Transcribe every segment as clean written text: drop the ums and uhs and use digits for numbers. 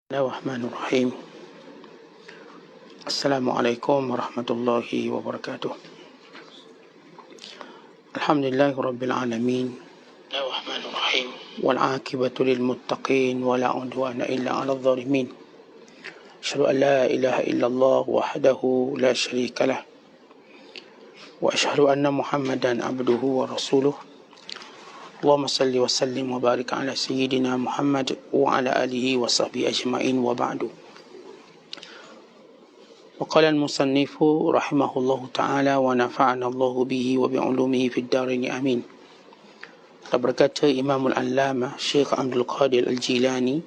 Bismillahirrahmanirrahim. Assalamualaikum warahmatullahi wabarakatuh. Alhamdulillahi rabbil alamin. Bismillahirrahmanirrahim. Wal aqibatu lil muttaqin wa la udwana illa 'alal zalimin. Asyhadu an la ilaha illallah wahdahu la syarika lah. Wa asyhadu anna Muhammadan abduhu wa rasuluh. Allahumma salli wa sallim wa barik ala sayyidina Muhammad wa ala alihi wa sahbihi ajma'in wa ba'du. Wa qala al-musannifu rahimahullahu ta'ala wa nafa'ana Allahu bihi wa bi'ulumihi fid darini amin. Berkata Imam al-Allamah Syekh Abdul Qadir Al-Jilani,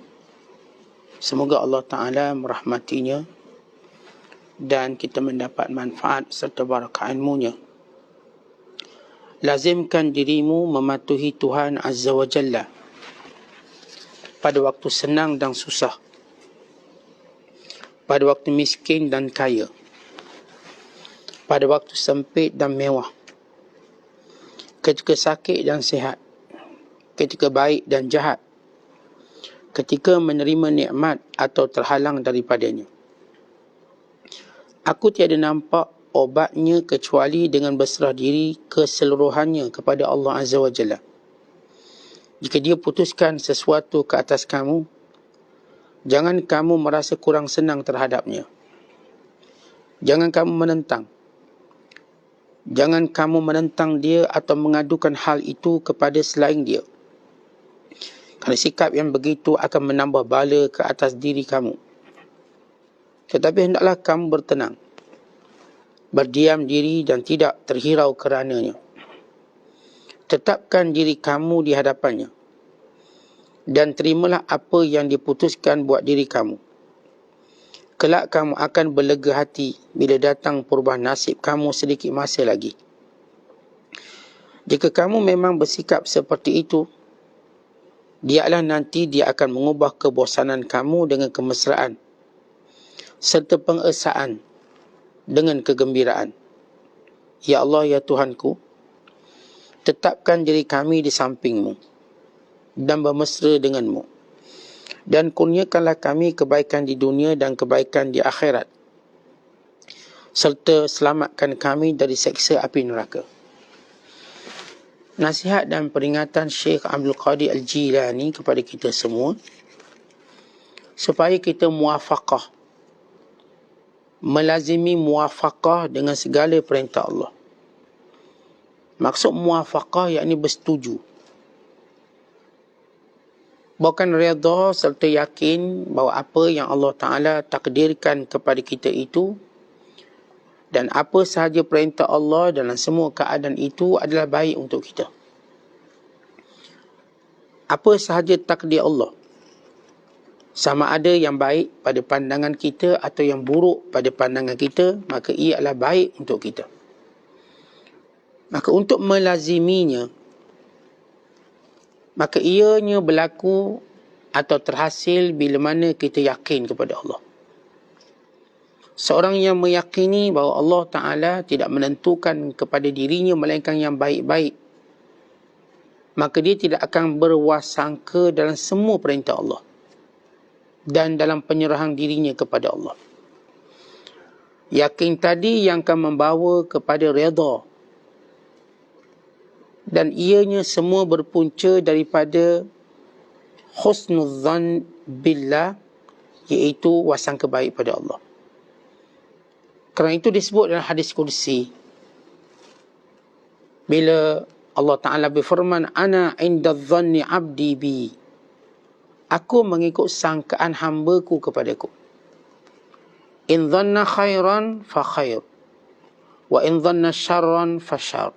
semoga Allah Ta'ala merahmatinya dan kita mendapat manfaat serta barakah ilmunya. Lazimkan dirimu mematuhi Tuhan Azza wa Jalla pada waktu senang dan susah, pada waktu miskin dan kaya, pada waktu sempit dan mewah, ketika sakit dan sihat, ketika baik dan jahat, ketika menerima nikmat atau terhalang daripadanya. Aku tiada nampak obatnya kecuali dengan berserah diri keseluruhannya kepada Allah Azza wa Jalla. Jika dia putuskan sesuatu ke atas kamu, jangan kamu merasa kurang senang terhadapnya. Jangan kamu menentang. Jangan kamu menentang dia atau mengadukan hal itu kepada selain dia. Kerana sikap yang begitu akan menambah bala ke atas diri kamu. Tetapi hendaklah kamu bertenang, berdiam diri dan tidak terhirau kerananya. Tetapkan diri kamu di hadapannya dan terimalah apa yang diputuskan buat diri kamu. Kelak kamu akan berlega hati bila datang perubahan nasib kamu sedikit masa lagi. Jika kamu memang bersikap seperti itu, biarlah nanti dia akan mengubah kebosanan kamu dengan kemesraan serta pengesaan dengan kegembiraan. Ya Allah, ya Tuhanku, tetapkan diri kami di sampingmu dan bermesra denganmu, dan kurniakanlah kami kebaikan di dunia dan kebaikan di akhirat, serta selamatkan kami dari seksa api neraka. Nasihat dan peringatan Syekh Abdul Qadir Al-Jilani kepada kita semua, supaya kita muwafaqah, melazimi muwafaqah dengan segala perintah Allah. Maksud muwafaqah yakni bersetuju, bukan redha serta yakin bahawa apa yang Allah Ta'ala takdirkan kepada kita itu dan apa sahaja perintah Allah dalam semua keadaan itu adalah baik untuk kita. Apa sahaja takdir Allah, sama ada yang baik pada pandangan kita atau yang buruk pada pandangan kita, maka ia adalah baik untuk kita. Maka untuk melaziminya, maka ianya berlaku atau terhasil bila mana kita yakin kepada Allah. Seorang yang meyakini bahawa Allah Ta'ala tidak menentukan kepada dirinya melainkan yang baik-baik, maka dia tidak akan berwasangka dalam semua perintah Allah dan dalam penyerahan dirinya kepada Allah. Yakin tadi yang akan membawa kepada redha, dan ianya semua berpunca daripada husnudzan billah, iaitu wasangka baik pada Allah. Kerana itu disebut dalam hadis kursi, bila Allah Ta'ala berfirman, ana inda dhanni abdi bi, aku mengikut sangkaan hamba-Ku kepadaku. In dhanna khairan fa khair, wa in dhanna syarran fa syarr.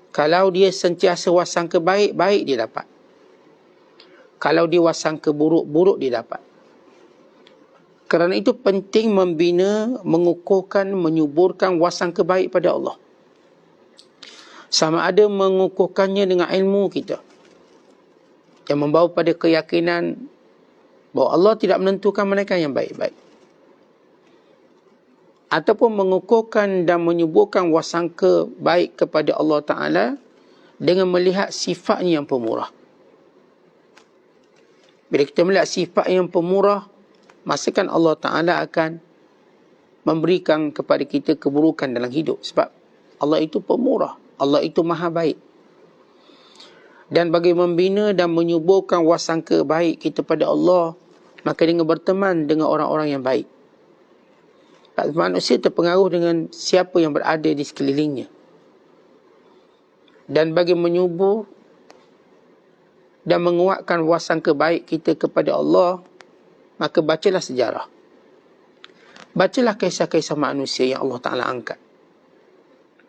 Kalau dia sentiasa wasangka baik, baik dia dapat. Kalau dia wasangka buruk, buruk dia dapat. Kerana itu penting membina, mengukuhkan, menyuburkan wasangka baik pada Allah. Sama ada mengukuhkannya dengan ilmu kita, yang membawa pada keyakinan bahawa Allah tidak menentukan mereka yang baik-baik, ataupun mengukuhkan dan menyuburkan wasangka baik kepada Allah Ta'ala dengan melihat sifatnya yang pemurah. Bila kita melihat sifat yang pemurah, maka kan Allah Ta'ala akan memberikan kepada kita keburukan dalam hidup. Sebab Allah itu pemurah, Allah itu maha baik. Dan bagi membina dan menyuburkan wasangka baik kita pada Allah, maka dengan berteman dengan orang-orang yang baik. Manusia terpengaruh dengan siapa yang berada di sekelilingnya. Dan bagi menyubur dan menguatkan wasangka baik kita kepada Allah, maka bacalah sejarah. Bacalah kisah-kisah manusia yang Allah Ta'ala angkat.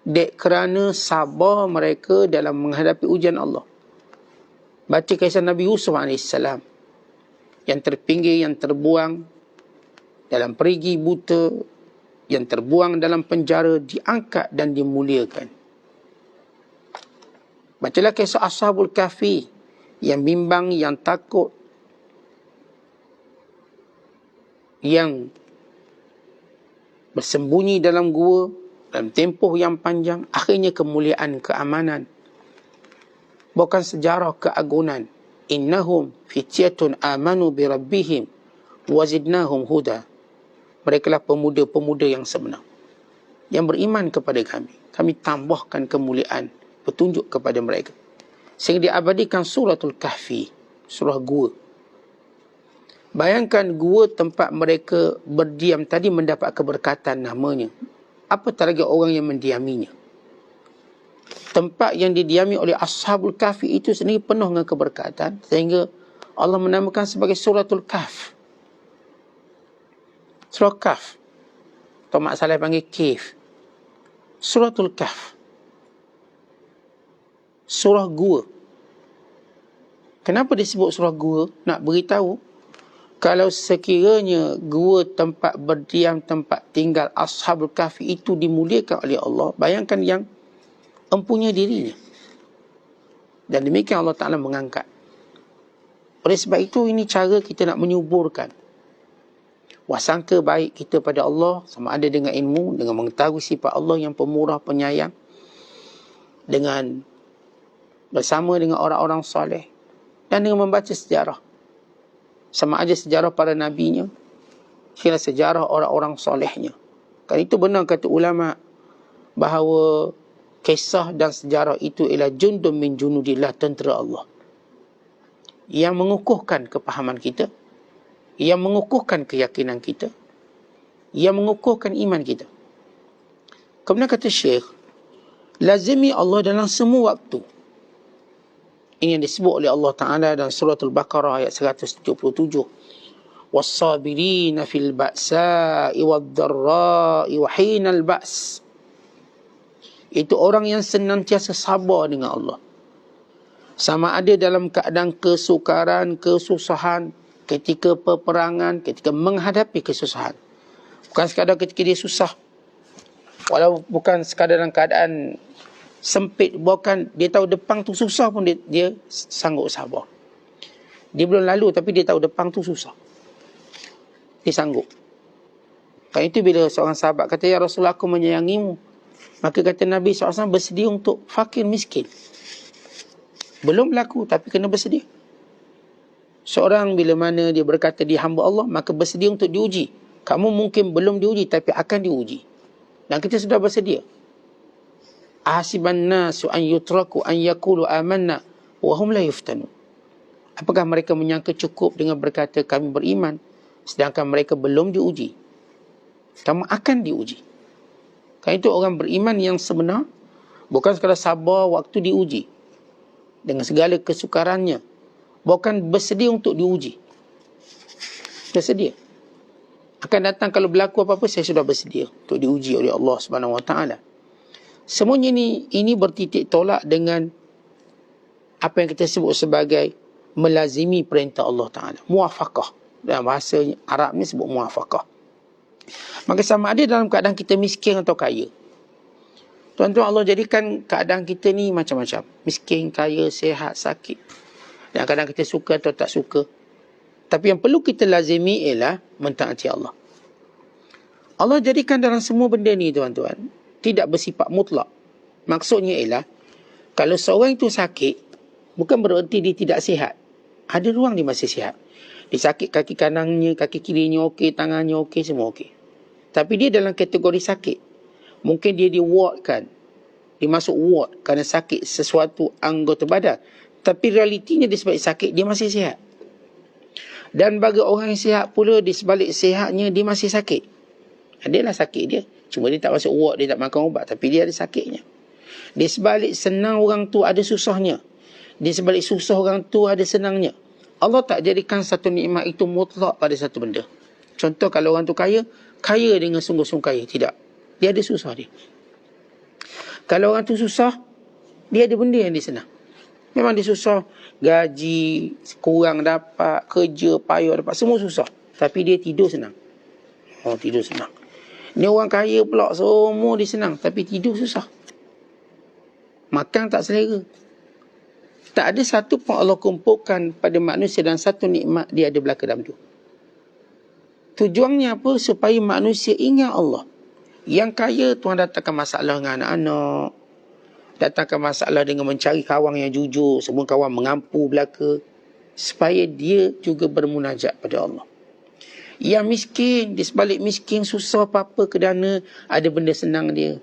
Dek kerana sabar mereka dalam menghadapi ujian Allah. Baca kisah Nabi Yusuf AS, yang terpinggir, yang terbuang dalam perigi buta, yang terbuang dalam penjara, diangkat dan dimuliakan. Bacalah kisah Ashabul Kahfi, yang bimbang, yang takut, yang bersembunyi dalam gua dalam tempoh yang panjang, akhirnya kemuliaan, keamanan. Bukan sejarah keagungan. Innahum fityatun amanu bi rabbihim wazidnahum huda. Mereka lah pemuda-pemuda yang sebenar, yang beriman kepada kami. Kami tambahkan kemuliaan, petunjuk kepada mereka. Sehingga diabadikan suratul Kahfi, surah gua. Bayangkan gua tempat mereka berdiam tadi mendapat keberkatan namanya. Apa tak lagi orang yang mendiaminya. Tempat yang didiami oleh Ashabul Kahfi itu sendiri penuh dengan keberkatan, sehingga Allah menamakan sebagai suratul Kahf. Surah Kahf, atau Mak Saleh panggil Kif. Suratul Kahf, surah gua. Kenapa disebut surah gua? Nak beritahu, kalau sekiranya gua tempat berdiam, tempat tinggal Ashabul Kahfi itu dimuliakan oleh Allah, bayangkan yang empunya dirinya. Dan demikian Allah Ta'ala mengangkat. Oleh sebab itu, ini cara kita nak menyuburkan wasangka baik kita pada Allah, sama ada dengan ilmu, dengan mengetahui sifat Allah yang pemurah, penyayang, dengan bersama dengan orang-orang soleh, dan dengan membaca sejarah. Sama ada sejarah para nabinya, kira sejarah orang-orang solehnya. Kan itu benar kata ulama, bahawa kisah dan sejarah itu ialah jundun min junudillah, tentera Allah, yang mengukuhkan kepahaman kita, yang mengukuhkan keyakinan kita, yang mengukuhkan iman kita. Kemudian kata Syekh, lazimi Allah dalam semua waktu. Ini yang disebut oleh Allah Ta'ala dalam surah Al-Baqarah ayat 177. وَالصَّابِرِينَ فِي الْبَأْسَاءِ وَالضَّرَّاءِ وَحِينَ الْبَأْسِ. Itu orang yang senantiasa sabar dengan Allah. Sama ada dalam keadaan kesukaran, kesusahan, ketika peperangan, ketika menghadapi kesusahan. Bukan sekadar ketika dia susah. Walau bukan sekadar dalam keadaan sempit, bukan dia tahu depan tu susah pun dia sanggup sabar. Dia belum lalu tapi dia tahu depan tu susah, dia sanggup. Kan itu bila seorang sahabat kata, ya Rasulullah, aku menyayangimu. Maka kata Nabi SAW, bersedia untuk fakir miskin. Belum berlaku tapi kena bersedia. Seorang bila mana dia berkata dia hamba Allah, maka bersedia untuk diuji. Kamu mungkin belum diuji tapi akan diuji, dan kita sudah bersedia. Ahasiban nasu an yutraku an yaqulu amanna wa hum la yuftanu. Apakah mereka menyangka cukup dengan berkata kami beriman, sedangkan mereka belum diuji? Kamu akan diuji. Kan itu orang beriman yang sebenar, bukan sekadar sabar waktu diuji dengan segala kesukarannya, bukan bersedia untuk diuji. Bersedia. Akan datang kalau berlaku apa-apa, saya sudah bersedia untuk diuji oleh Allah Subhanahu Wa Taala. Semuanya ini bertitik tolak dengan apa yang kita sebut sebagai melazimi perintah Allah Ta'ala. Muwafaqah. Dalam bahasa Arab ni sebut muwafaqah. Maka sama ada dalam keadaan kita miskin atau kaya. Tuan-tuan, Allah jadikan keadaan kita ni macam-macam. Miskin, kaya, sihat, sakit. Dan kadang kita suka atau tak suka. Tapi yang perlu kita lazimi ialah mentaati Allah. Allah jadikan dalam semua benda ni, tuan-tuan, tidak bersifat mutlak. Maksudnya ialah, kalau seorang itu sakit, bukan bererti dia tidak sihat. Ada ruang dia masih sihat. Dia sakit kaki kanannya, kaki kirinya okey, tangannya okey, semua okey. Tapi dia dalam kategori sakit. Mungkin dia di-wardkan. Dia masuk ward kerana sakit sesuatu anggota badan. Tapi realitinya dia sebab sakit, dia masih sihat. Dan bagi orang yang sihat pula, di sebalik sihatnya, dia masih sakit. Adalah sakit dia. Cuma dia tak masuk ward, dia tak makan ubat. Tapi dia ada sakitnya. Di sebalik senang orang tu ada susahnya. Di sebalik susah orang tu ada senangnya. Allah tak jadikan satu nikmat itu mutlak pada satu benda. Contoh kalau orang tu kaya, kaya dengan sungguh-sungguh kaya. Tidak. Dia ada susah dia. Kalau orang tu susah, dia ada benda yang dia senang. Memang dia susah. Gaji, kurang dapat, kerja, payah dapat, semua susah. Tapi dia tidur senang. Oh, tidur senang. Ni orang kaya pula, semua dia senang. Tapi tidur susah. Makan tak selera. Tak ada satu pun Allah kumpulkan pada manusia dan satu nikmat dia ada belaka dalam tu. Tujuannya apa? Supaya manusia ingat Allah. Yang kaya Tuhan datangkan masalah dengan anak-anak. Datangkan masalah dengan mencari kawan yang jujur. Semua kawan mengampu belaka. Supaya dia juga bermunajat pada Allah. Yang miskin, di sebalik miskin susah apa-apa kerana ada benda senang dia.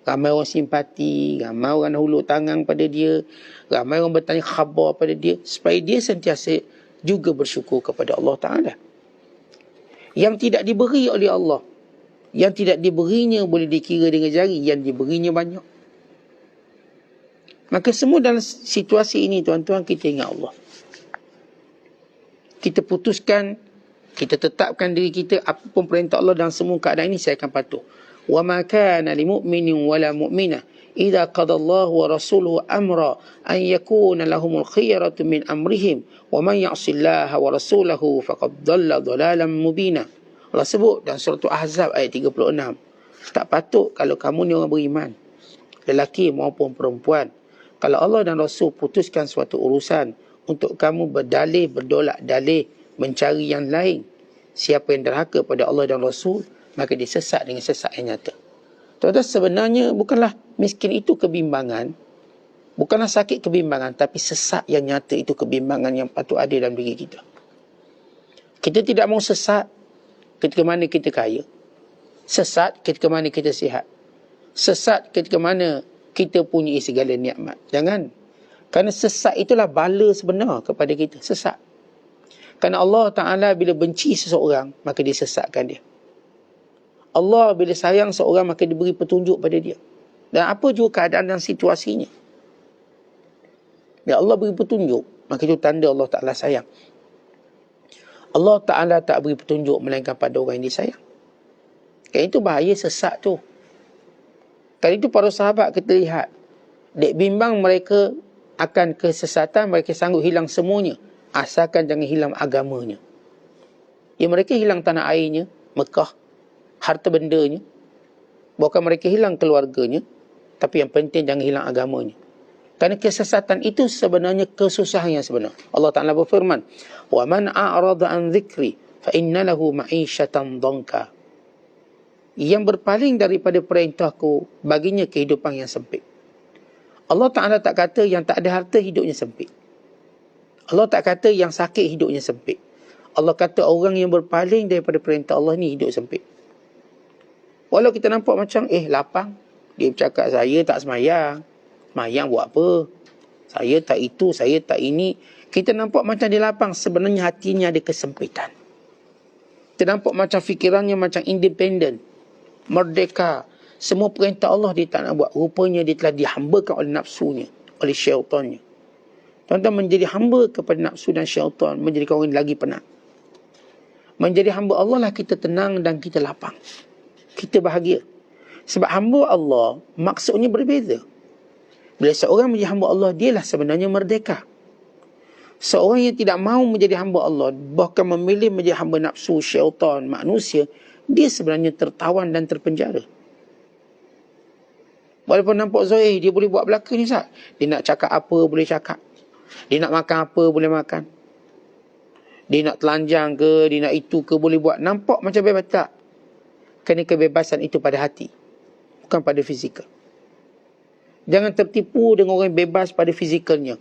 Ramai orang simpati, ramai orang hulur tangan pada dia, ramai orang bertanya khabar pada dia, supaya dia sentiasa juga bersyukur kepada Allah Ta'ala. Yang tidak diberi oleh Allah, yang tidak diberinya boleh dikira dengan jari, yang diberinya banyak. Maka semua dalam situasi ini, tuan-tuan, kita ingat Allah. Kita putuskan, kita tetapkan diri kita, apapun perintah Allah dalam semua keadaan ini, saya akan patuh. وَمَا كَانَ لِمُؤْمِنٍ وَلَا مُؤْمِنَةٍ إِذَا قَضَى اللَّهُ وَرَسُولُهُ أَمْرًا أَنْ يَكُونَ لَهُمُ الْخِيَرَةُ مِنْ أَمْرِهِمْ وَمَنْ يَعْصِ اللَّهَ وَرَسُولَهُ فَقَدْ ضَلَّ ضَلَالًا مُبِينًا. Allah sebut dalam surah Ahzab ayat 36. Tak patut kalau kamu ni orang beriman, lelaki maupun perempuan, kalau Allah dan Rasul putuskan suatu urusan untuk kamu berdalih, berdolak dalih, mencari yang lain, siapa yang derhaka pada Allah dan Rasul, maka dia sesat dengan sesat yang nyata. Tuan-tuan, sebenarnya bukanlah miskin itu kebimbangan, bukanlah sakit kebimbangan, tapi sesat yang nyata itu kebimbangan yang patut ada dalam diri kita. Kita tidak mau sesat ketika mana kita kaya. Sesat ketika mana kita sihat. Sesat ketika mana kita punya segala nikmat. Jangan. Kerana sesat itulah bala sebenar kepada kita. Sesat. Kerana Allah Ta'ala bila benci seseorang, maka dia sesatkan dia. Allah bila sayang seorang, maka dia beri petunjuk pada dia. Dan apa juga keadaan dan situasinya. Bila Allah beri petunjuk, maka itu tanda Allah Ta'ala sayang. Allah Ta'ala tak beri petunjuk melainkan pada orang yang disayang. Kan itu bahaya sesat tu. Kan itu para sahabat kita lihat. Dek bimbang mereka akan kesesatan, mereka sanggup hilang semuanya. Asalkan jangan hilang agamanya. Ya, mereka hilang tanah airnya, Mekah, harta bendanya, bukan mereka hilang keluarganya, tapi yang penting jangan hilang agamanya. Kerana kesesatan itu sebenarnya kesusahan yang sebenar. Allah Ta'ala berfirman, وَمَنْ أَعْرَضَ عَنْ ذِكْرِ فَإِنَّ لَهُ مَعِيشَةً ضَنْكَ. Yang berpaling daripada perintahku, baginya kehidupan yang sempit. Allah Ta'ala tak kata yang tak ada harta hidupnya sempit. Allah tak kata yang sakit hidupnya sempit. Allah kata orang yang berpaling daripada perintah Allah ni hidup sempit. Walau kita nampak macam, lapang. Dia bercakap, saya tak semayang. Semayang buat apa? Saya tak itu, saya tak ini. Kita nampak macam dia lapang. Sebenarnya hatinya ada kesempitan. Kita nampak macam fikirannya macam independen. Merdeka. Semua perintah Allah dia tak nak buat. Rupanya dia telah dihambakan oleh nafsunya. Oleh syaitannya. Tuan-tuan, menjadi hamba kepada nafsu dan syaitan menjadikan orang lagi penat. Menjadi hamba Allah lah kita tenang dan kita lapang. Kita bahagia. Sebab hamba Allah maksudnya berbeza. Bila seorang menjadi hamba Allah, dialah sebenarnya merdeka. Seorang yang tidak mahu menjadi hamba Allah, bahkan memilih menjadi hamba nafsu, syaitan, manusia, dia sebenarnya tertawan dan terpenjara. Walaupun nampak zahir, dia boleh buat belaka ni, Ustaz. Dia nak cakap apa, boleh cakap. Dia nak makan apa, boleh makan. Dia nak telanjang ke, dia nak itu ke, boleh buat. Nampak macam bebas, tak? Kerana kebebasan itu pada hati, bukan pada fizikal. Jangan tertipu dengan orang yang bebas pada fizikalnya.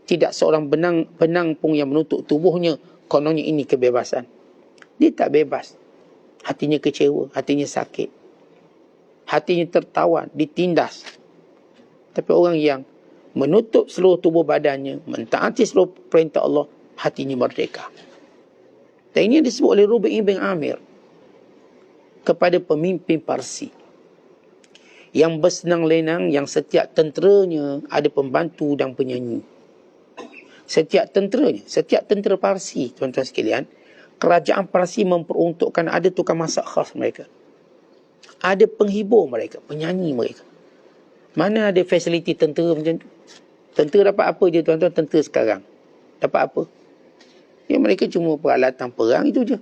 Tidak seorang benang pun yang menutup tubuhnya, kononnya ini kebebasan. Dia tak bebas. Hatinya kecewa, hatinya sakit, hatinya tertawan, ditindas. Tapi orang yang menutup seluruh tubuh badannya, mentaati seluruh perintah Allah, hatinya merdeka. Dan ini disebut oleh Rubi' bin Amir kepada pemimpin Parsi yang bersenang lenang, yang setiap tenteranya ada pembantu dan penyanyi. Setiap tentera Parsi, tuan-tuan sekalian, kerajaan Parsi memperuntukkan ada tukang masak khas mereka, ada penghibur mereka, penyanyi mereka. Mana ada fasiliti tentera macam tu? Tentera dapat apa je tuan-tuan? Tentera sekarang dapat apa? Ya, mereka cuma peralatan perang itu je.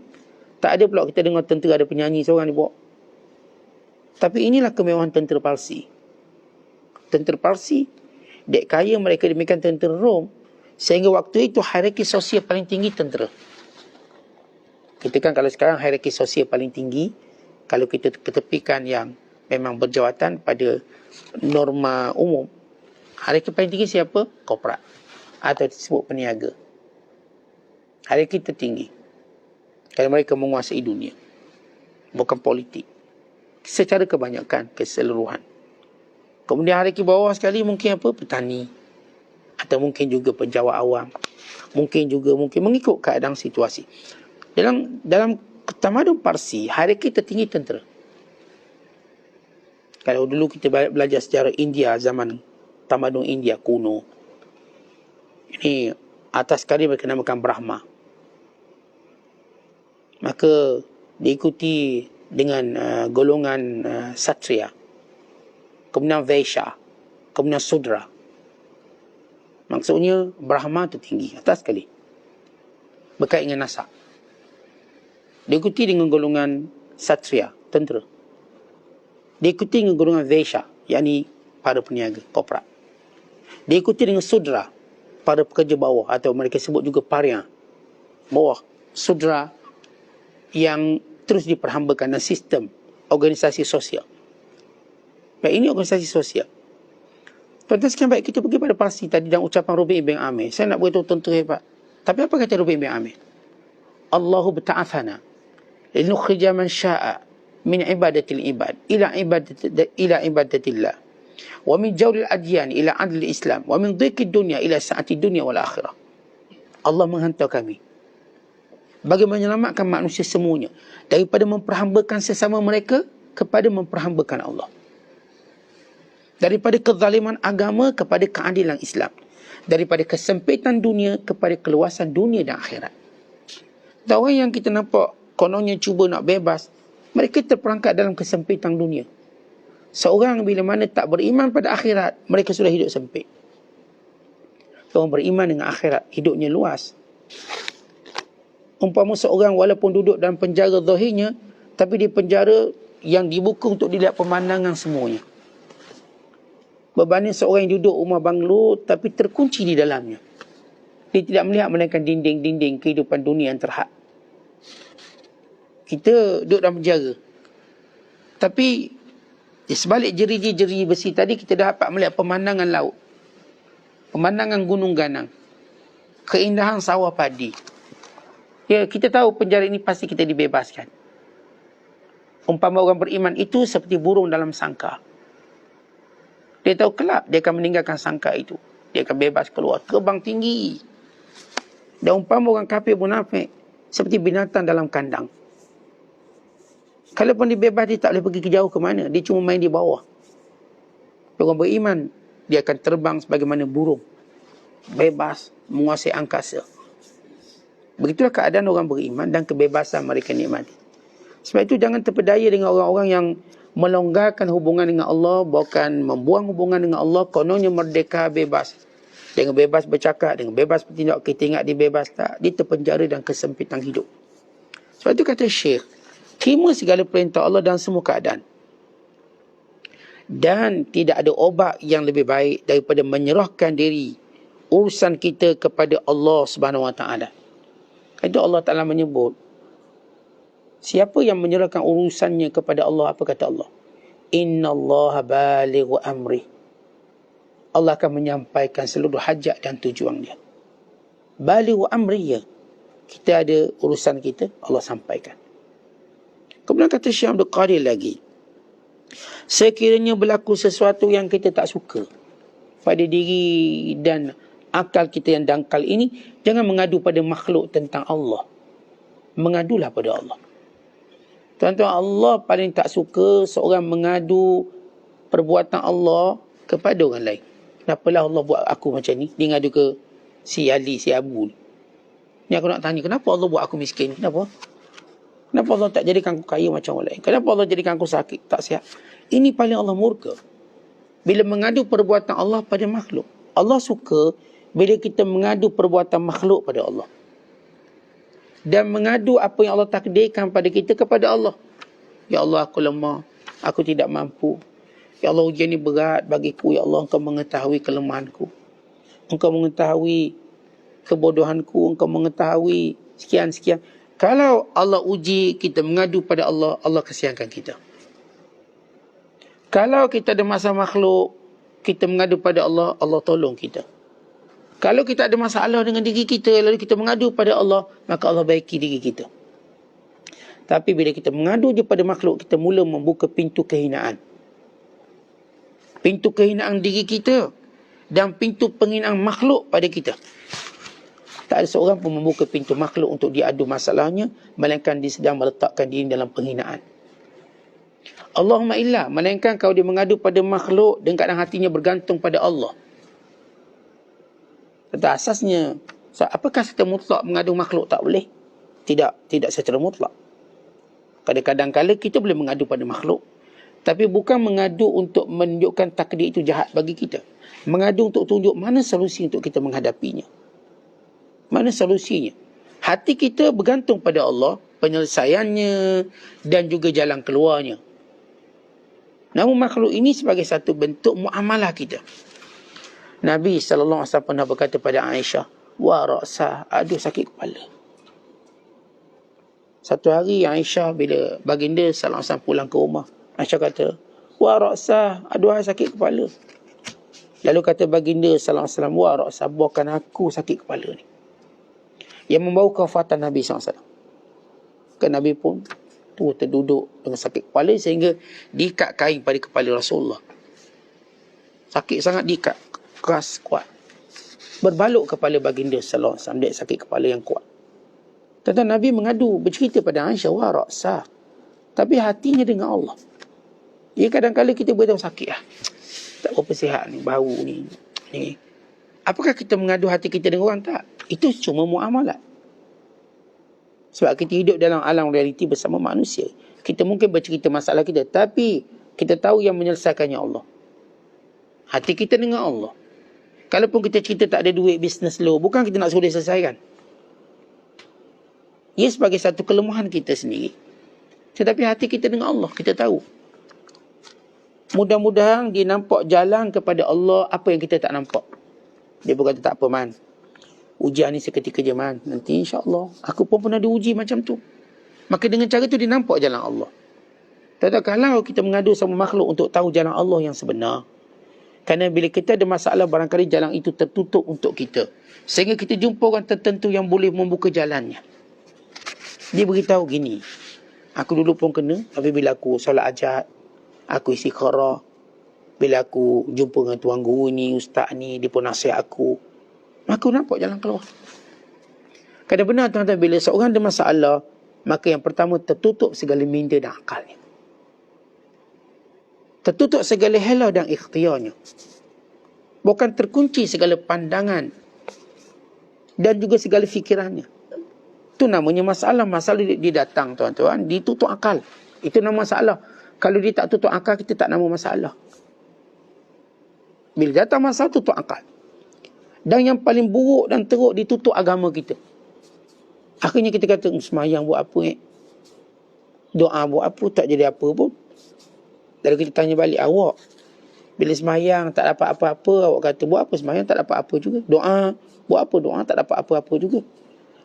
Tak ada pula kita dengar tentera ada penyanyi seorang dibawa. Tapi inilah kemewahan tentera Parsi. Tentera Parsi, dek kaya mereka demikian tentera Rom, sehingga waktu itu hierarki sosial paling tinggi tentera. Kita kan kalau sekarang hierarki sosial paling tinggi, kalau kita ketepikan yang memang berjawatan pada norma umum, hierarki paling tinggi siapa? Korporat atau disebut peniaga. Hierarki tertinggi kalau mereka menguasai dunia, bukan politik secara kebanyakan, keseluruhan. Kemudian hierarki bawah sekali mungkin apa? Petani, atau mungkin juga penjawat awam, mungkin mengikut keadaan situasi. Dalam tamadun Parsi, hierarki tertinggi tentera. Kalau dulu kita belajar sejarah India, zaman tamadun India kuno, ini atas sekali mereka namakan Brahma. Maka diikuti dengan golongan Satria, kemudian Vaishya, kemudian Sudra. Maksudnya Brahma tertinggi, atas sekali, berkait dengan nasab. Diikuti dengan golongan Satria, tentera. Diikuti dengan golongan Vaishya, yakni para peniaga, korporat. Diikuti dengan Sudra, para pekerja bawah, atau mereka sebut juga Parya, bawah. Sudra yang terus diperhambakan dalam sistem organisasi sosial. Baik, ini organisasi sosial. Tuan-tuan sekian, baik, kita pergi pada Parsi tadi dan ucapan Rubi' bin Amir. Saya nak beritahu tentera hebat. Tapi apa kata Rubi' bin Amir? Allahu bta'athana linukhrija man sya'a min ibadatil ibad ila ibadatillah wa min jawril adyan ila adlil Islam wa min dhiqid dunya ila sa'ati dunya wal akhirah. Allah menghantar kami bagi menyelamatkan manusia semuanya daripada memperhambakan sesama mereka kepada memperhambakan Allah, daripada kezaliman agama kepada keadilan Islam, daripada kesempitan dunia kepada keluasan dunia dan akhirat. Dan orang yang kita nampak kononnya cuba nak bebas, mereka terperangkap dalam kesempitan dunia. Seorang bila mana tak beriman pada akhirat, mereka sudah hidup sempit. Orang beriman dengan akhirat, hidupnya luas. Umpama seorang walaupun duduk dalam penjara zahirnya, tapi di penjara yang dibuka untuk dilihat pemandangan semuanya. Berbanding seorang yang duduk rumah banglo tapi terkunci di dalamnya. Dia tidak melihat melainkan dinding-dinding kehidupan dunia yang terhad. Kita duduk dalam penjara, tapi di sebalik jeriji-jeriji besi tadi kita dapat melihat pemandangan laut, pemandangan gunung ganang, keindahan sawah padi. Ya, kita tahu penjara ini pasti kita dibebaskan. Umpama orang beriman itu seperti burung dalam sangkar. Dia tahu kelak dia akan meninggalkan sangkar itu. Dia akan bebas keluar, terbang tinggi. Dan umpama orang kafir munafik seperti binatang dalam kandang. Kalaupun dibebas, dia tak boleh pergi ke jauh ke mana. Dia cuma main di bawah. Orang beriman, dia akan terbang sebagaimana burung, bebas menguasai angkasa. Begitulah keadaan orang beriman dan kebebasan mereka nikmati. Sebab itu jangan terpedaya dengan orang-orang yang melonggarkan hubungan dengan Allah, bahkan membuang hubungan dengan Allah, kononnya merdeka, bebas. Dengan bebas bercakap, dengan bebas bertindak, kita ingat dia bebas tak? Dia terpenjara dan kesempitan hidup. Sebab itu kata Syekh, terima segala perintah Allah dalam semua keadaan. Dan tidak ada obat yang lebih baik daripada menyerahkan diri urusan kita kepada Allah Subhanahu Wa Taala. Itu Allah Ta'ala menyebut, siapa yang menyerahkan urusannya kepada Allah, apa kata Allah? Inna Allah balighu amri. Allah akan menyampaikan seluruh hajat dan tujuan dia. Balighu amri, ya. kita ada urusan kita, Allah sampaikan. Kemudian kata Syekh Abdul Qadir lagi, sekiranya berlaku sesuatu yang kita tak suka pada diri dan akal kita yang dangkal ini, jangan mengadu pada makhluk tentang Allah. Mengadulah pada Allah. Tuan-tuan, Allah paling tak suka seorang mengadu perbuatan Allah kepada orang lain. Kenapalah Allah buat aku macam ni? Dia ngadu ke si Ali, si Abu ni. Aku nak tanya, kenapa Allah buat aku miskin? Kenapa? Kenapa Allah tak jadikan aku kaya macam orang lain? Kenapa Allah jadikan aku sakit, tak sihat? Ini paling Allah murka. Bila mengadu perbuatan Allah pada makhluk. Allah suka bila kita mengadu perbuatan makhluk pada Allah. Dan mengadu apa yang Allah takdirkan pada kita kepada Allah. Ya Allah, aku lemah. Aku tidak mampu. Ya Allah, ujian ini berat bagiku. Ya Allah, Engkau mengetahui kelemahanku. Engkau mengetahui kebodohanku. Engkau mengetahui sekian-sekian. Kalau Allah uji, kita mengadu pada Allah, Allah kasihankan kita. Kalau kita ada masalah makhluk, kita mengadu pada Allah, Allah tolong kita. Kalau kita ada masalah dengan diri kita, lalu kita mengadu pada Allah, maka Allah baiki diri kita. Tapi bila kita mengadu je pada makhluk, kita mula membuka pintu kehinaan. Pintu kehinaan diri kita dan pintu penghinaan makhluk pada kita. Tak ada seorang pun membuka pintu makhluk untuk diadu masalahnya, melainkan dia sedang meletakkan diri dalam penghinaan. Allahumma illa, melainkan kalau dia mengadu pada makhluk dan keadaan hatinya bergantung pada Allah. Kata asasnya, apakah secara mutlak mengadu makhluk? Tak boleh. Tidak secara mutlak. Kadang-kadang kala kita boleh mengadu pada makhluk. Tapi bukan mengadu untuk menunjukkan takdir itu jahat bagi kita. Mengadu untuk tunjuk mana solusi untuk kita menghadapinya. Mana solusinya? Hati kita bergantung pada Allah, penyelesaiannya dan juga jalan keluarnya. Namun makhluk ini sebagai satu bentuk muamalah kita. Nabi SAW pernah berkata pada Aisyah, wa ra'sah, aduh sakit kepala. Satu hari Aisyah bila baginda SAW pulang ke rumah, Aisyah kata, wa ra'sah, aduh sakit kepala. Lalu kata baginda SAW, wa ra'sah, bukan aku sakit kepala ni. Yang membawa kewafatan Nabi SAW. Kan Nabi pun terduduk dengan sakit kepala sehingga diikat kain pada kepala Rasulullah. Sakit sangat diikat, keras, kuat. Berbaluk kepala baginda sallallahu alaihi wasallam, dia sakit kepala yang kuat. Tentang Nabi mengadu, bercerita pada Aisyah, wa ra'sah. Tapi hatinya dengan Allah. Ya kadang-kadang kita beritahu sakit lah. Tak berapa sihat ni, bau ni. Apakah kita mengadu hati kita dengan orang? Tak. Itu cuma muamalat. Sebab kita hidup dalam alam realiti bersama manusia. Kita mungkin bercerita masalah kita, tapi kita tahu yang menyelesaikannya Allah. Hati kita dengan Allah. Kalaupun kita cerita tak ada duit, bisnes low, bukan kita nak suruh dia selesaikan. Ia sebagai satu kelemahan kita sendiri. Tetapi hati kita dengan Allah, kita tahu. Mudah-mudahan dia nampak jalan kepada Allah apa yang kita tak nampak. Dia berkata, tak apa man, ujian ni seketika je man, nanti insyaAllah. Aku pun pernah diuji macam tu. Maka dengan cara tu dia nampak jalan Allah. Tetapi kalau kita mengadu sama makhluk untuk tahu jalan Allah yang sebenar, kerana bila kita ada masalah, barangkali jalan itu tertutup untuk kita. Sehingga kita jumpa orang tertentu yang boleh membuka jalannya. Dia beritahu gini, aku dulu pun kena, tapi bila aku solat hajat, aku istikharah, bila aku jumpa dengan tuan guru ni, ustaz ni, dia pun nasihat aku, maka aku nampak jalan keluar. Kadang benar tuan-tuan, bila seorang ada masalah, maka yang pertama tertutup segala minda dan akalnya. Tertutup segala helah dan ikhtiarnya. Bukan terkunci segala pandangan dan juga segala fikirannya. Itu namanya masalah. Masalah dia datang tuan-tuan, ditutup akal. Itu nama masalah. Kalau dia tak tutup akal, kita tak nama masalah. Bila datang masalah, tutup akal. Dan yang paling buruk dan teruk, ditutup agama kita. Akhirnya kita kata, semayang buat apa doa buat apa, tak jadi apa pun. Lalu kita tanya balik, awak bila semayang tak dapat apa-apa, awak kata buat apa semayang tak dapat apa juga. Doa, buat apa doa tak dapat apa-apa juga.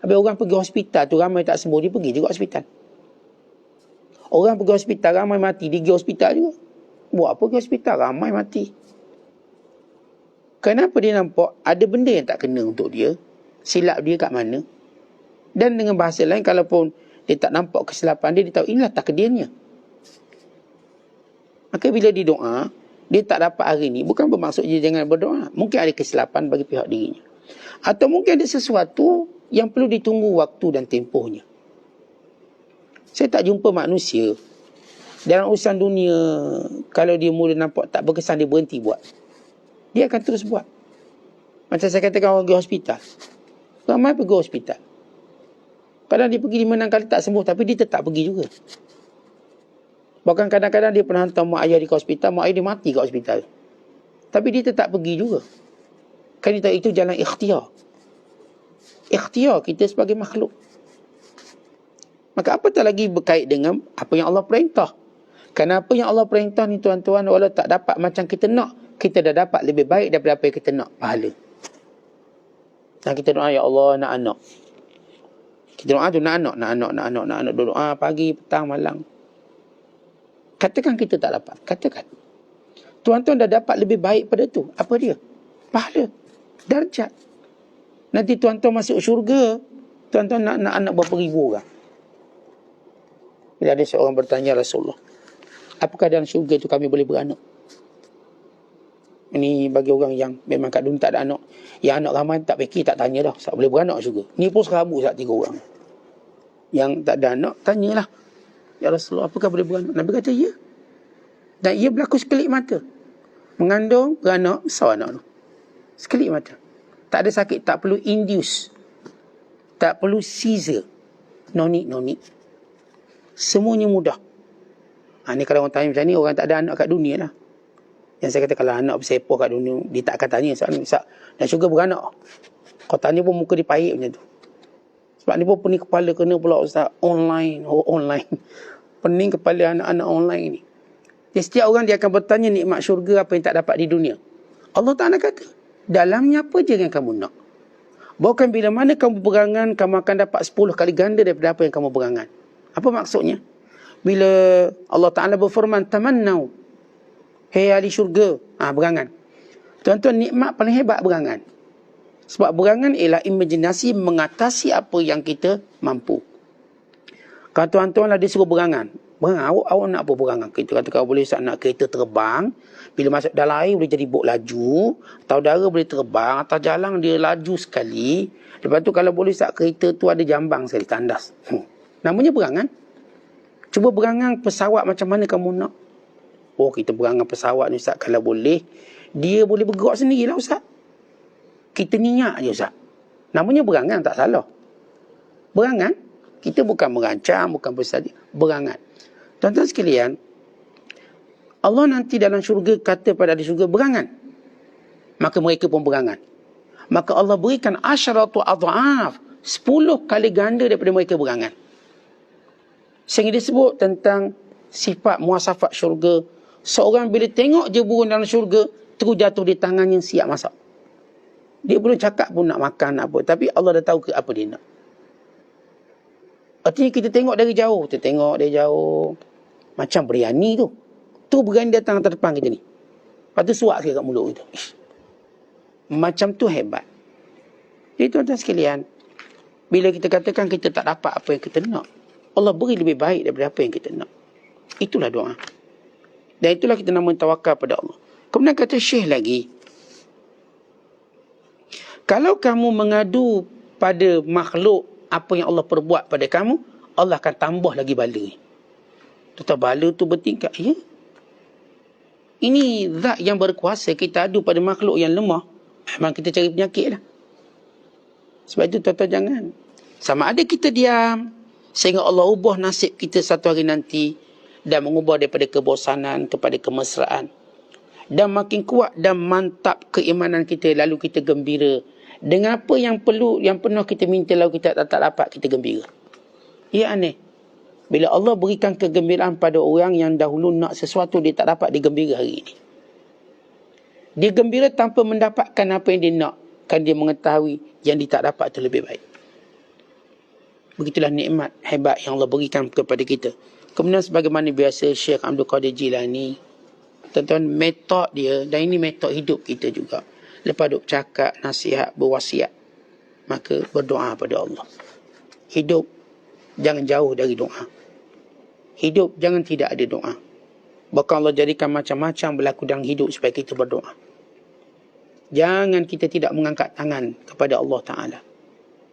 Habis orang pergi hospital tu ramai tak sembuh, dia pergi juga hospital. Orang pergi hospital ramai mati, dia pergi hospital juga. Buat apa pergi hospital, ramai mati. Kenapa dia nampak ada benda yang tak kena untuk dia? Silap dia kat mana? Dan dengan bahasa lain, kalaupun dia tak nampak kesilapan dia tahu inilah takdirnya. Maka bila dia doa, dia tak dapat hari ni, bukan bermaksud dia jangan berdoa. Mungkin ada kesilapan bagi pihak dirinya. Atau mungkin ada sesuatu yang perlu ditunggu waktu dan tempohnya. Saya tak jumpa manusia dalam urusan dunia, kalau dia mula nampak tak berkesan, dia berhenti buat. Dia akan terus buat. Macam saya katakan orang pergi hospital. Ramai pergi hospital. Kadang dia pergi 5-6 kali tak sembuh, tapi dia tetap pergi juga. Bahkan kadang-kadang dia pernah hantar mak ayah di hospital, mak ayah dia mati kat hospital. Tapi dia tetap pergi juga. Kan dia tahu itu jalan ikhtiar. Ikhtiar kita sebagai makhluk. Maka apatah lagi berkait dengan apa yang Allah perintah. Kerana apa yang Allah perintah ni tuan-tuan, walau tak dapat macam kita nak, kita dah dapat lebih baik daripada apa yang kita nak, pahala. Dan kita doa, ya Allah nak anak. Kita doa tu nak anak. Doa pagi, petang, malam. Katakan kita tak dapat. Katakan. Tuan-tuan dah dapat lebih baik pada tu. Apa dia? Pahala. Darjat. Nanti tuan-tuan masuk syurga, tuan-tuan nak anak berapa ribu orang. Bila ada seorang bertanya Rasulullah, apakah dalam syurga tu kami boleh beranak? Ini bagi orang yang memang kat dunia tak ada anak. Yang anak ramai tak fikir, tak tanya dah. Sebab boleh beranak syurga. Ni pun serabut saat 3 orang. Yang tak ada anak, tanyalah. Ya Rasulullah, apakah boleh beranak? Nabi kata, ya. Dan ia berlaku sekelip mata. Mengandung, beranak, besar anak tu. Sekelip mata. Tak ada sakit, tak perlu induce. Tak perlu Caesar. No need. Semuanya mudah. Ni kalau orang tanya macam ni, orang tak ada anak kat dunia lah. Yang saya kata, kalau anak bersepoh kat dunia, dia tak akan tanya soal ni. Dan syurga beranak. Kau tanya pun muka dia pahit macam tu. Sebab ni pun pening kepala kena pula Ustaz. Online. Pening kepala anak-anak online ni. Jadi setiap orang dia akan bertanya nikmat syurga apa yang tak dapat di dunia. Allah Ta'ala kata, dalamnya apa je yang kamu nak. Bahkan bila mana kamu berangan, kamu akan dapat 10 kali ganda daripada apa yang kamu berangan. Apa maksudnya? Bila Allah Ta'ala berfirman, tamannau. Hei ahli syurga. Berangan. Tuan-tuan, nikmat paling hebat berangan. Sebab berangan ialah imajinasi mengatasi apa yang kita mampu. Kalau tuan-tuan lah disuruh berangan. Awak nak apa berangan? Kita kata kalau boleh nak kereta terbang. Bila masuk dalam air boleh jadi bot laju. Atau udara boleh terbang. Atas jalan dia laju sekali. Lepas tu kalau boleh kereta tu ada jambang sekali, tandas. Namanya berangan. Cuba berangan pesawat macam mana kamu nak. Oh, kita berangan pesawat ni Ustaz. Kalau boleh, dia boleh bergerak sendirilah Ustaz. Kita niat je Ustaz. Namanya berangan, tak salah. Berangan, kita bukan merancang, bukan bersedih. Berangan. Tuan-tuan sekalian, Allah nanti dalam syurga kata pada ahli syurga, berangan. Maka mereka pun berangan. Maka Allah berikan asyaratu adha'af. 10 kali ganda daripada mereka berangan. Sehingga disebut tentang sifat muasafat syurga. Seorang bila tengok je burung dalam syurga, terus jatuh di tangannya siap masak. Dia belum cakap pun nak makan nak apa. Tapi Allah dah tahu ke apa dia nak. Artinya kita tengok dari jauh. Kita tengok dari jauh. Macam biryani tu. Tu biryani datang atas depan kita ni. Lepas tu suak sikit kat mulut kita. Macam tu hebat. Jadi tuan-tuan sekalian, bila kita katakan kita tak dapat apa yang kita nak, Allah beri lebih baik daripada apa yang kita nak. Itulah doa. Dan itulah kita nama tawakal pada Allah. Kemudian kata Syekh lagi, kalau kamu mengadu pada makhluk apa yang Allah perbuat pada kamu, Allah akan tambah lagi bala. Tuan bala tu bertingkat. Ya? Ini zat yang berkuasa, kita adu pada makhluk yang lemah. Memang kita cari penyakit lah. Sebab itu tuan-tuan jangan. Sama ada kita diam, sehingga Allah ubah nasib kita satu hari nanti, dan mengubah daripada kebosanan kepada kemesraan. Dan makin kuat dan mantap keimanan kita, lalu kita gembira. Dengan apa yang perlu, yang pernah kita minta lalu kita tak dapat, kita gembira. Ya aneh. Bila Allah berikan kegembiraan pada orang yang dahulu nak sesuatu dia tak dapat, dia gembira hari ini. Dia gembira tanpa mendapatkan apa yang dia nak. Kan dia mengetahui yang dia tak dapat itu lebih baik. Begitulah nikmat hebat yang Allah berikan kepada kita. Kemudian sebagaimana biasa Syekh Abdul Qadir Jilani, tuan-tuan, metod dia, dan ini metod hidup kita juga. Lepas duk cakap, nasihat, berwasiat, maka berdoa pada Allah. Hidup jangan jauh dari doa. Hidup jangan tidak ada doa. Bahkan Allah jadikan macam-macam berlaku dalam hidup supaya kita berdoa. Jangan kita tidak mengangkat tangan kepada Allah Ta'ala.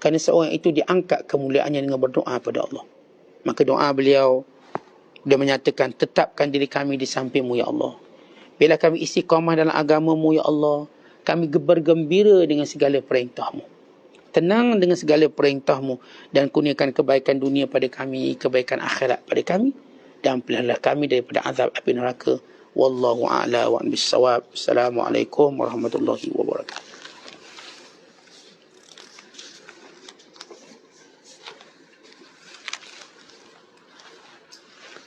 Kerana seorang itu diangkat kemuliaannya dengan berdoa pada Allah. Maka doa beliau, dia menyatakan, tetapkan diri kami di samping-Mu ya Allah. Bila kami istiqamah dalam agama-Mu ya Allah, kami bergembira dengan segala perintah-Mu. Tenang dengan segala perintah-Mu dan kurniakan kebaikan dunia pada kami, kebaikan akhirat pada kami, dan peliharalah kami daripada azab api neraka. Wallahu a'la wa bissawab. Assalamualaikum warahmatullahi wabarakatuh.